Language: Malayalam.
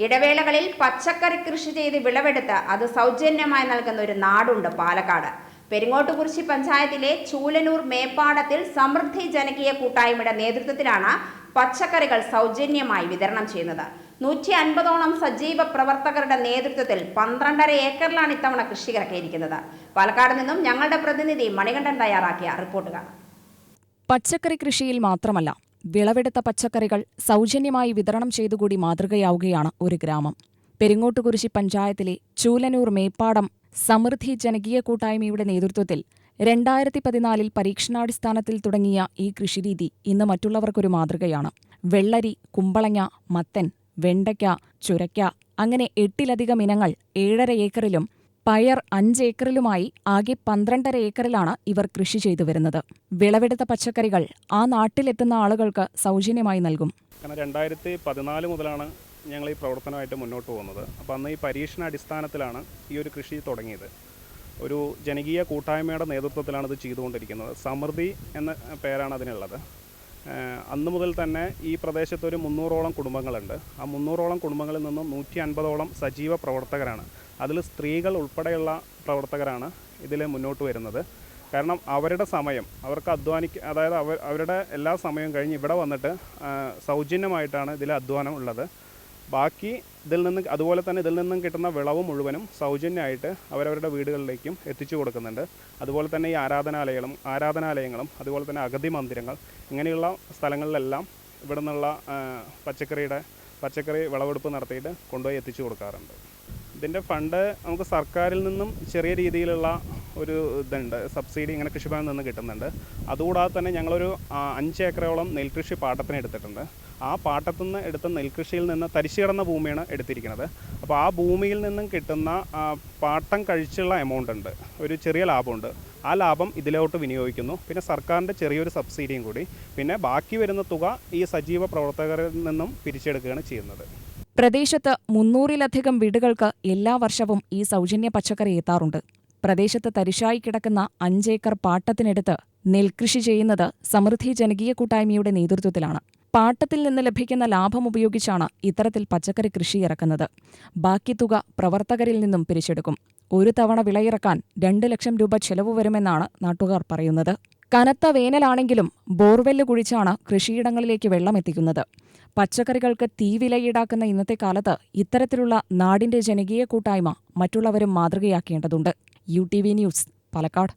ഇടവേളകളിൽ പച്ചക്കറി കൃഷി ചെയ്ത് വിളവെടുത്ത് അത് സൗജന്യമായി നൽകുന്ന ഒരു നാടുണ്ട് പാലക്കാട്. പെരിങ്ങോട്ടുകുറിശി പഞ്ചായത്തിലെ ചൂലനൂർ മേപ്പാടത്തിൽ സമൃദ്ധി ജനകീയ കൂട്ടായ്മയുടെ നേതൃത്വത്തിലാണ് പച്ചക്കറികൾ സൗജന്യമായി വിതരണം ചെയ്യുന്നത്. 150ഓളം സജീവ പ്രവർത്തകരുടെ നേതൃത്വത്തിൽ 12.5 ഏക്കറിലാണ് ഇത്തവണ കൃഷി ഇറക്കിയിരിക്കുന്നത്. പാലക്കാട് നിന്നും ഞങ്ങളുടെ പ്രതിനിധി മണികണ്ഠൻ തയ്യാറാക്കിയ റിപ്പോർട്ട് കാണാം. പച്ചക്കറി കൃഷിയിൽ മാത്രമല്ല, വിളവെടുത്ത പച്ചക്കറികൾ സൗജന്യമായി വിതരണം ചെയ്തുകൂടി മാതൃകയാവുകയാണ് ഒരു ഗ്രാമം. പെരിങ്ങോട്ടുകുറിശി പഞ്ചായത്തിലെ ചൂലനൂർ മേപ്പാടം സമൃദ്ധി ജനകീയ കൂട്ടായ്മയുടെ നേതൃത്വത്തിൽ 2014 പരീക്ഷണാടിസ്ഥാനത്തിൽ തുടങ്ങിയ ഈ കൃഷിരീതി ഇന്ന് മറ്റുള്ളവർക്കൊരു മാതൃകയാണ്. വെള്ളരി, കുമ്പളങ്ങ, മത്തൻ, വെണ്ടയ്ക്ക, ചുരയ്ക്ക അങ്ങനെ 8ലധികം ഇനങ്ങൾ 7.5 ഏക്കറിലും പയർ 5 ഏക്കറിലുമായി ആകെ 12.5 ഏക്കറിലാണ് ഇവർ കൃഷി ചെയ്തു വരുന്നത്. വിളവെടുത്ത പച്ചക്കറികൾ ആ നാട്ടിലെത്തുന്ന ആളുകൾക്ക് സൗജന്യമായി നൽകും. 2014 മുതലാണ് ഞങ്ങൾ ഈ പ്രവർത്തനമായിട്ട് മുന്നോട്ട് പോകുന്നത്. അപ്പോൾ അന്ന് ഈ പരീക്ഷണാടിസ്ഥാനത്തിലാണ് ഈ ഒരു കൃഷി തുടങ്ങിയത്. ഒരു ജനകീയ കൂട്ടായ്മയുടെ നേതൃത്വത്തിലാണ് ഇത് ചെയ്തുകൊണ്ടിരിക്കുന്നത്. സമൃദ്ധി എന്ന പേരാണ് അതിനുള്ളത്. അന്ന് മുതൽ തന്നെ ഈ പ്രദേശത്ത് ഒരു 300ഓളം കുടുംബങ്ങളുണ്ട്. ആ 300ഓളം കുടുംബങ്ങളിൽ നിന്നും 150ഓളം സജീവ പ്രവർത്തകരാണ്. അതിൽ സ്ത്രീകൾ ഉൾപ്പെടെയുള്ള പ്രവർത്തകരാണ് ഇതിൽ മുന്നോട്ട് വരുന്നത്. കാരണം അവരുടെ സമയം അവർക്ക് അതായത് അവരുടെ എല്ലാ സമയവും കഴിഞ്ഞ് ഇവിടെ വന്നിട്ട് സൗജന്യമായിട്ടാണ് ഇതിൽ അധ്വാനം ഉള്ളത്. ബാക്കി അതുപോലെ തന്നെ ഇതിൽ നിന്നും കിട്ടുന്ന വിളവ് മുഴുവനും സൗജന്യമായിട്ട് അവരവരുടെ വീടുകളിലേക്കും എത്തിച്ചു കൊടുക്കുന്നുണ്ട്. അതുപോലെ തന്നെ ഈ ആരാധനാലയങ്ങളും അതുപോലെ തന്നെ അഗതി മന്ദിരങ്ങൾ ഇങ്ങനെയുള്ള സ്ഥലങ്ങളിലെല്ലാം ഇവിടെ നിന്നുള്ള പച്ചക്കറി വിളവെടുപ്പ് നടത്തിയിട്ട് കൊണ്ടുപോയി എത്തിച്ചു കൊടുക്കാറുണ്ട്. ഇതിൻ്റെ ഫണ്ട് നമുക്ക് സർക്കാരിൽ നിന്നും ചെറിയ രീതിയിലുള്ള ഒരു ഇതുണ്ട്, സബ്സിഡി ഇങ്ങനെ കൃഷിഭവനിൽ നിന്ന് കിട്ടുന്നുണ്ട്. അതുകൂടാതെ തന്നെ ഞങ്ങളൊരു 5 ഏക്കറോളം നെൽകൃഷി പാട്ടത്തിന് എടുത്തിട്ടുണ്ട്. ആ പാട്ടത്തു നിന്ന് എടുത്ത നെൽകൃഷിയിൽ നിന്ന് തരിശു കിടന്ന ഭൂമിയാണ് എടുത്തിരിക്കുന്നത്. അപ്പോൾ ആ ഭൂമിയിൽ നിന്നും കിട്ടുന്ന പാട്ടം കഴിച്ചുള്ള എമൗണ്ട് ഉണ്ട്, ഒരു ചെറിയ ലാഭമുണ്ട്. ആ ലാഭം ഇതിലോട്ട് വിനിയോഗിക്കുന്നു. പിന്നെ സർക്കാരിൻ്റെ ചെറിയൊരു സബ്സിഡിയും കൂടി. പിന്നെ ബാക്കി വരുന്ന തുക ഈ സജീവ പ്രവർത്തകരിൽ നിന്നും പിരിച്ചെടുക്കുകയാണ് ചെയ്യുന്നത്. പ്രദേശത്ത് 300ലധികം വീടുകൾക്ക് എല്ലാ വർഷവും ഈ സൗജന്യ പച്ചക്കറി എത്താറുണ്ട്. പ്രദേശത്ത് തരിശായി കിടക്കുന്ന 5 ഏക്കർ പാട്ടത്തിനെടുത്ത് നെൽകൃഷി ചെയ്യുന്നത് സമൃദ്ധി ജനകീയ കൂട്ടായ്മയുടെ നേതൃത്വത്തിലാണ്. പാട്ടത്തിൽ നിന്ന് ലഭിക്കുന്ന ലാഭം ഉപയോഗിച്ചാണ് ഇത്തരത്തിൽ പച്ചക്കറി കൃഷി ഇറക്കുന്നത്. ബാക്കി തുക പ്രവർത്തകരിൽ നിന്നും പിരിച്ചെടുക്കും. ഒരു തവണ വിളയിറക്കാൻ 2 ലക്ഷം രൂപ ചെലവ് വരുമെന്നാണ് നാട്ടുകാർ പറയുന്നത്. കനത്ത വേനലാണെങ്കിലും ബോർവെല്ല് കുഴിച്ചാണ് കൃഷിയിടങ്ങളിലേക്ക് വെള്ളമെത്തിക്കുന്നത്. പച്ചക്കറികൾക്ക് തീവില ഈടാക്കുന്ന ഇന്നത്തെ കാലത്ത് ഇത്തരത്തിലുള്ള നാടിന്റെ ജനകീയ കൂട്ടായ്മ മറ്റുള്ളവരും മാതൃകയാക്കേണ്ടതുണ്ട്. UTV news, Palakkad.